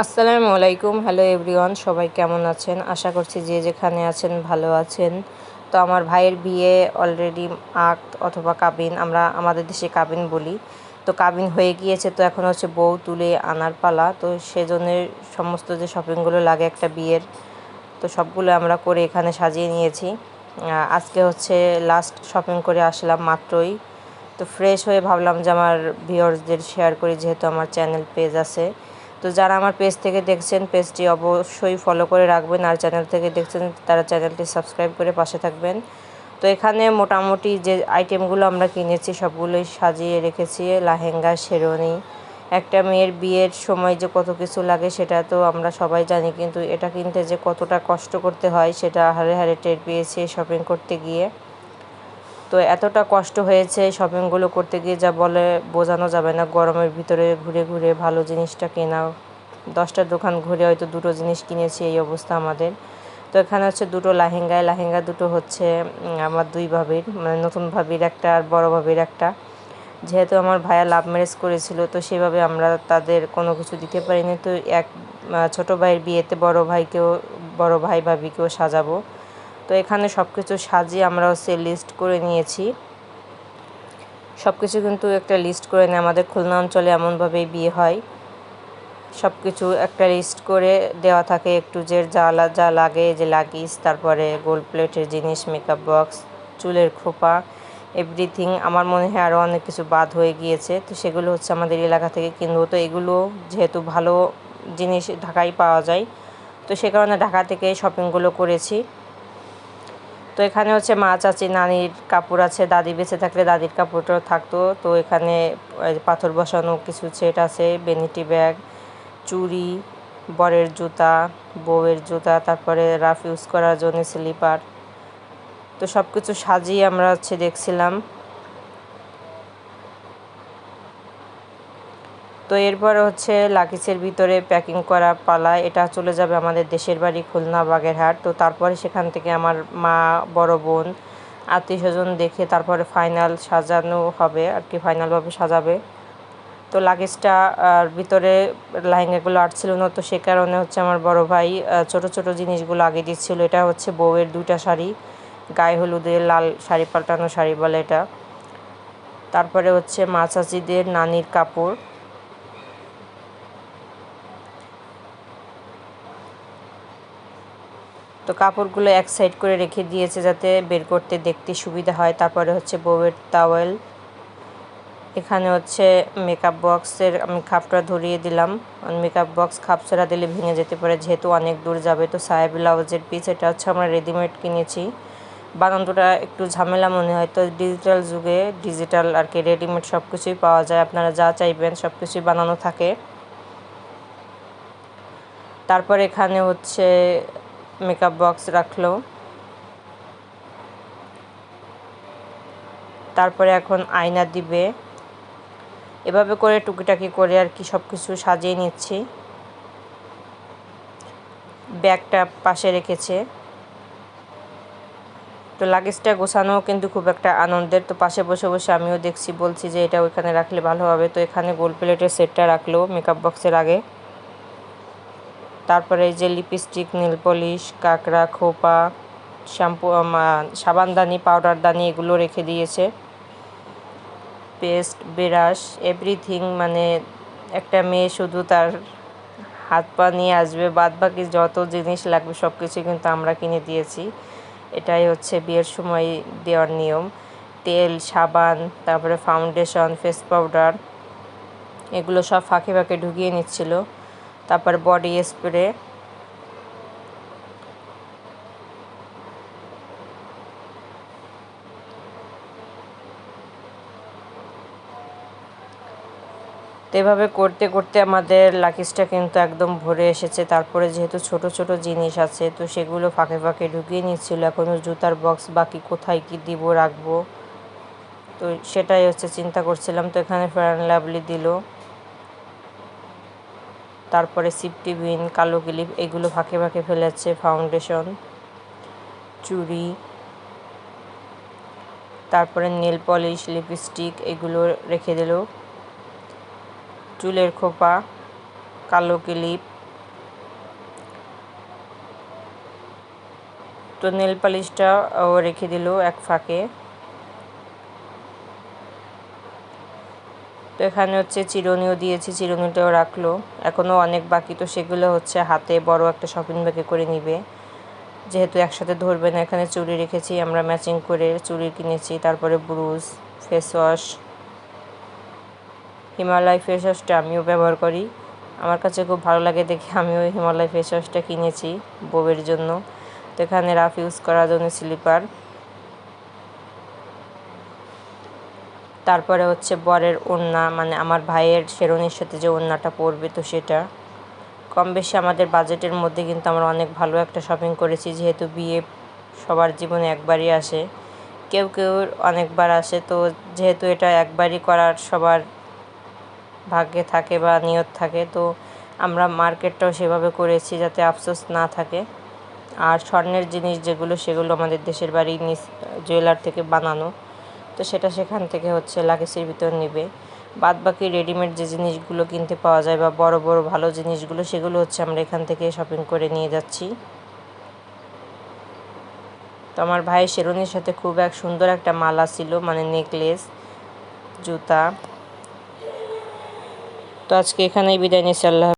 আসসালামু আলাইকুম। Hello everyone, সবাই কেমন আছেন? আশা করছি যে যেখানে আছেন ভালো আছেন। তো আমার ভাইয়ের বিয়ে অলরেডি অথবা কাবিন, আমরা আমাদের দেশে কাবিন বলি। তো কাবিন হয়ে গিয়েছে, তো এখন হচ্ছে বউ তুলে আনার পালা। তো সেজন্য সমস্ত যে শপিংগুলো লাগে একটা বিয়ের, তো সবগুলো আমরা করে এখানে সাজিয়ে নিয়েছি। আজকে হচ্ছে লাস্ট শপিং করে আসলাম মাত্রই। তো ফ্রেশ হয়ে ভাবলাম যে আমার ভিউয়ার্সদের শেয়ার করি, যেহেতু আমার চ্যানেল পেজ আছে। তো যারা আমার পেজ থেকে দেখছেন, পেজটি অবশ্যই ফলো করে রাখবেন, আর চ্যানেল থেকে দেখছেন তারা চ্যানেলটি সাবস্ক্রাইব করে পাশে থাকবেন। তো এখানে মোটামুটি যে আইটেমগুলো আমরা কিনেছি সবগুলোই সাজিয়ে রেখেছি। লেহেঙ্গা, শেরওয়ানি, একটা মেয়ের বিয়ের সময় যে কত কিছু লাগে সেটা তো আমরা সবাই জানি, কিন্তু এটা কিনতে যে কতটা কষ্ট করতে হয় সেটা হাড়ে হাড়ে টের পেয়েছি শপিং করতে গিয়ে। তো এতটা কষ্ট হয়েছে শপিংগুলো করতে গিয়ে যা বলে বোঝানো যাবে না। গরমের ভিতরে ঘুরে ঘুরে ভালো জিনিসটা কেনা, 10টা দোকান ঘুরে হয়তো দুটো জিনিস কিনেছি, এই অবস্থা আমাদের। তো এখানে হচ্ছে দুটো লেহেঙ্গা দুটো হচ্ছে আমার দুই ভাবির, মানে নতুন ভাবির একটা আর বড় ভাবির একটা। যেহেতু আমার ভাইয়া লাভ ম্যারেজ করেছিল, তো সেভাবে আমরা তাদের কোনো কিছু দিতে পারিনি। তো ছোটো ভাইয়ের বিয়েতে বড় ভাই ভাবিকেও সাজাবো। তো এখানে সব কিছু সাজিয়ে আমরা হচ্ছে লিস্ট করে নিয়েছি। সব কিছু কিন্তু একটা লিস্ট করে নিয়ে, আমাদের খুলনা অঞ্চলে এমনভাবেই বিয়ে হয়। সব কিছু একটা লিস্ট করে দেওয়া থাকে, একটু যে যা লাগে, যে লাগেজ, তারপরে গোল্ড প্লেটের জিনিস, মেকআপ বক্স, চুলের খোপা, এভরিথিং। আমার মনে হয় আরও অনেক কিছু বাদ হয়ে গিয়েছে, তো সেগুলো হচ্ছে আমাদের এলাকা থেকে কিনবো। তো এগুলো যেহেতু ভালো জিনিস ঢাকায় পাওয়া যায়, তো সে কারণে ঢাকা থেকে শপিংগুলো করেছি। তো এখানে হচ্ছে মা, চাচি, নানির কাপড় আছে, দাদি বেঁচে থাকলে দাদির কাপড়টাও থাকতো। তো এখানে পাথর বসানো কিছু সেট আছে, ভ্যানিটি ব্যাগ, চুড়ি, বরের জুতা, বউয়ের জুতা, তারপরে রাফ ইউজ করার জন্য স্লিপার। তো সব কিছু সাজিয়ে আমরা হচ্ছে দেখছিলাম। তো এরপরে হচ্ছে লাগেজের ভিতরে প্যাকিং করা পালা। এটা চলে যাবে আমাদের দেশের বাড়ি খুলনা বাগেরহাট। তো তারপরে সেখান থেকে আমার মা, বড় বোন, আত্মীয় স্বজন দেখে তারপরে ফাইনাল সাজানো হবে আর কি, ফাইনালভাবে সাজাবে। তো লাগেজটা ভিতরে লেহেঙ্গাগুলো আটছিল না, তো সে কারণে হচ্ছে আমার বড় ভাই ছোট ছোট জিনিসগুলো আগে দিচ্ছিল। এটা হচ্ছে বউয়ের 2টা শাড়ি, গায়ে হলুদের লাল শাড়ি, পাল্টানো শাড়ি বলে এটা। তারপরে হচ্ছে মা চাচিদের নানির কাপড়। তো কাপড়গুলো এক সাইড করে রেখে দিয়েছে যাতে বের করতে দেখতে সুবিধা হয়। তারপরে হচ্ছে বউয়ের টাওয়েল। এখানে হচ্ছে মেকআপ বক্সের আমি খাপটা ধরিয়ে দিলাম। মেকআপ বক্স খাপ ছাড়া দিলে ভেঙে যেতে পারে, যেহেতু অনেক দূর যাবে। তো সায়া ব্লাউজের পিস, এটা হচ্ছে আমরা রেডিমেড কিনেছি। বানানোটা একটু ঝামেলা মনে হয়, তো ডিজিটাল যুগে ডিজিটাল আর কি রেডিমেড সব কিছুই পাওয়া যায়, আপনারা যা চাইবেন সব কিছুই বানানো থাকে। তারপর এখানে হচ্ছে মেকআপ বক্স রাখলো। তারপরে এখন আয়না দিবে, এভাবে করে টুকিটাকি করে আর কি সব কিছু সাজিয়ে নিচ্ছি। ব্যাগটা পাশে রেখেছে। তো লাগেজটা গোছানো কিন্তু খুব একটা আনন্দের। তো পাশে বসে বসে আমিও দেখছি, বলছি যে এটা ওইখানে রাখলে ভালো হবে। তো এখানে গোল্ড প্লেটের সেটটা রাখলো মেকআপ বক্সের আগে। তারপরে এই যে লিপস্টিক, নেল পলিশ, কাঁকড়া, খোপা, শ্যাম্পু, সাবানদানি, পাউডারদানি এগুলো রেখে দিয়েছে। Paste, brush, everything. মানে একটা মেয়ে শুধু তার হাত পা নিয়ে আসবে, বাদ বাকি যত জিনিস লাগবে সব কিছু কিন্তু আমরা কিনে দিয়েছি। এটাই হচ্ছে বিয়ের সময় দেওয়ার নিয়ম। তেল, সাবান, তারপরে ফাউন্ডেশন, ফেস পাউডার, এগুলো সব ফাঁকে ফাঁকে ঢুকিয়ে নিচ্ছিল। তারপর বডি স্প্রে। তো এভাবে করতে করতে আমাদের লাগেজটা কিন্তু একদম ভরে এসেছে। তারপরে যেহেতু ছোট ছোট জিনিস আছে, তো সেগুলো ফাঁকে ফাঁকে ঢুকিয়ে নিচ্ছিল। এখনও জুতার বক্স বাকি, কোথায় কি দিব, রাখবো, তো সেটাই হচ্ছে চিন্তা করছিলাম। তো এখানে ফেয়ার অ্যান্ড লাভলি দিল। তারপরে সিফটি বিন, কালো ক্লিপ এগুলো ফাঁকে ফাঁকে ফেলেছে, ফাউন্ডেশন, চুড়ি, তারপরে নেল পলিশ, লিপস্টিক এগুলো রেখে দিল, চুলের খোপা, কালো ক্লিপ, তো নেল পালিশটা ও রেখে দিল এক ফাঁকে। তো এখানে হচ্ছে চিরুনিও দিয়েছি, চিরুনিটাও রাখলো। এখনও অনেক বাকি, তো সেগুলো হচ্ছে হাতে বড় একটা শপিং ব্যাগে করে নিবে, যেহেতু একসাথে ধরবে না। এখানে চুড়ি রেখেছি, আমরা ম্যাচিং করে চুড়ি কিনেছি। তারপরে brush, face wash, Himalaya face ওয়াশটা আমিও ব্যবহার করি, আমার কাছে খুব ভালো লাগে দেখে আমিও হিমালয় ফেস ওয়াশটা কিনেছি বউয়ের জন্য। তো এখানে রাফ ইউজ করার জন্য স্লিপার। তারপরে হচ্ছে বরের ওড়না, মানে আমার ভাইয়ের শেরওয়ানির সাথে যে ওড়নাটা পরবে, তো সেটা কম বেশি আমাদের বাজেটের মধ্যে, কিন্তু আমরা অনেক ভালো একটা শপিং করেছি। যেহেতু বিয়ে সবার জীবনে একবারই আসে, কেউ কেউ অনেকবার আসে, তো যেহেতু এটা একবারই করার সবার ভাগ্যে থাকে বা নিয়ত থাকে, তো আমরা মার্কেটটাও সেভাবে করেছি যাতে আফসোস না থাকে। আর স্বর্ণের জিনিস যেগুলো, সেগুলো আমাদের দেশের বাড়ির জুয়েলার থেকে বানানো, তো সেটা সেখান থেকে হচ্ছে লাগেজের ভিতর নেবে। বাদ বাকি রেডিমেড যে জিনিসগুলো কিনতে পাওয়া যায় বা বড় বড় ভালো জিনিসগুলো, সেগুলো হচ্ছে আমরা এখান থেকে শপিং করে নিয়ে যাচ্ছি। তো আমার ভাইয়ের শেরওয়ানির সাথে খুব সুন্দর একটা মালা ছিল, মানে নেকলেস, জুতা। তো আজকে এখানেই বিদায় নিচ্ছি, আল্লাহ।